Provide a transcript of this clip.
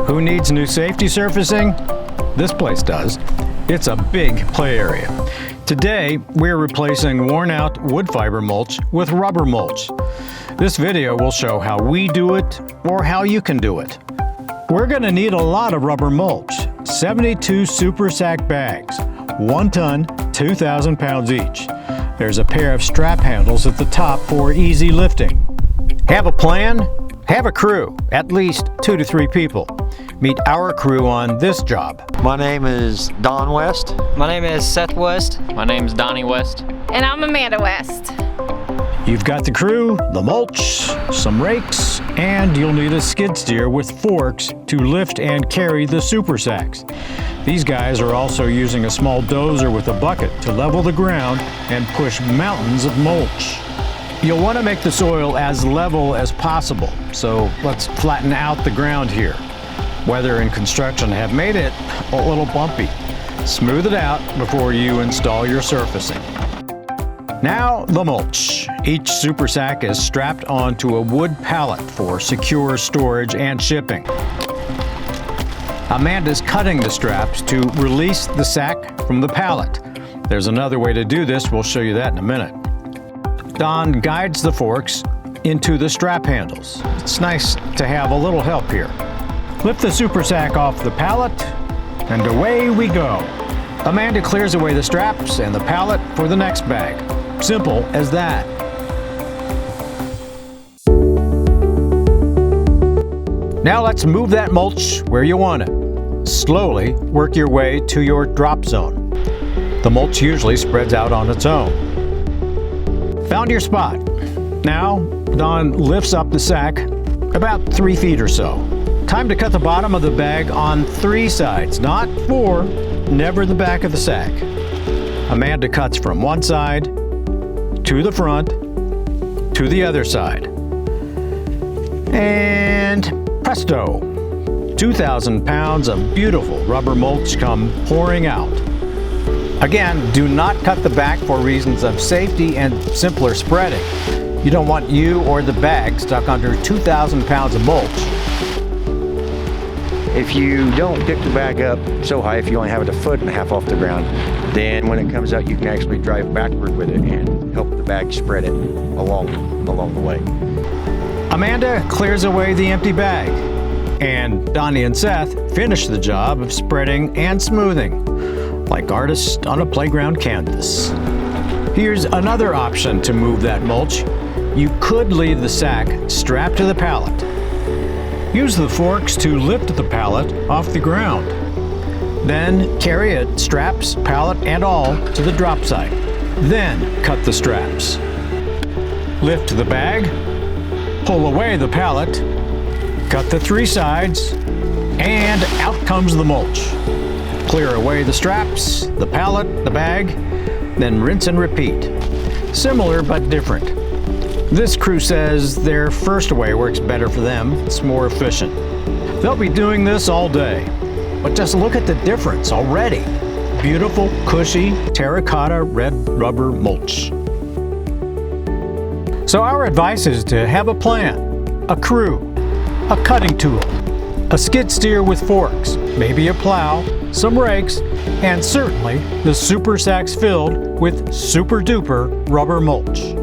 Who needs new safety surfacing? This place does. It's a big play area. Today, we're replacing worn-out wood fiber mulch with rubber mulch. This video will show how we do it or how you can do it. We're going to need a lot of rubber mulch, 72 super sack bags, 1 ton, 2,000 pounds each. There's a pair of strap handles at the top for easy lifting. Have a plan? Have a crew, at least 2 to 3 people. Meet our crew on this job. My name is Don West. My name is Seth West. My name's Donnie West. And I'm Amanda West. You've got the crew, the mulch, some rakes, and you'll need a skid steer with forks to lift and carry the super sacks. These guys are also using a small dozer with a bucket to level the ground and push mountains of mulch. You'll want to make the soil as level as possible, so let's flatten out the ground here. Weather and construction have made it a little bumpy. Smooth it out before you install your surfacing. Now the mulch. Each super sack is strapped onto a wood pallet for secure storage and shipping. Amanda's cutting the straps to release the sack from the pallet. There's another way to do this, we'll show you that in a minute. Don guides the forks into the strap handles. It's nice to have a little help here. Lift the super sack off the pallet, and away we go. Amanda clears away the straps and the pallet for the next bag. Simple as that. Now let's move that mulch where you want it. Slowly work your way to your drop zone. The mulch usually spreads out on its own. Found your spot. Now, Don lifts up the sack about 3 feet or so. Time to cut the bottom of the bag on 3 sides, not 4, never the back of the sack. Amanda cuts from one side, to the front, to the other side. And presto, 2,000 pounds of beautiful rubber mulch come pouring out. Again, do not cut the back for reasons of safety and simpler spreading. You don't want you or the bag stuck under 2,000 pounds of mulch. If you don't pick the bag up so high, if you only have it 1.5 feet off the ground, then when it comes out, you can actually drive backward with it and help the bag spread it along the way. Amanda clears away the empty bag, and Donnie and Seth finish the job of spreading and smoothing, like artists on a playground canvas. Here's another option to move that mulch. You could leave the sack strapped to the pallet. Use the forks to lift the pallet off the ground. Then carry it, straps, pallet, and all, to the drop site. Then cut the straps. Lift the bag, pull away the pallet, cut the 3 sides, and out comes the mulch. Clear away the straps, the pallet, the bag, then rinse and repeat. Similar but different. This crew says their first way works better for them. It's more efficient. They'll be doing this all day. But just look at the difference already. Beautiful, cushy, terracotta red rubber mulch. So our advice is to have a plan, a crew, a cutting tool, a skid steer with forks, maybe a plow, some rakes, and certainly the super sacks filled with super duper rubber mulch.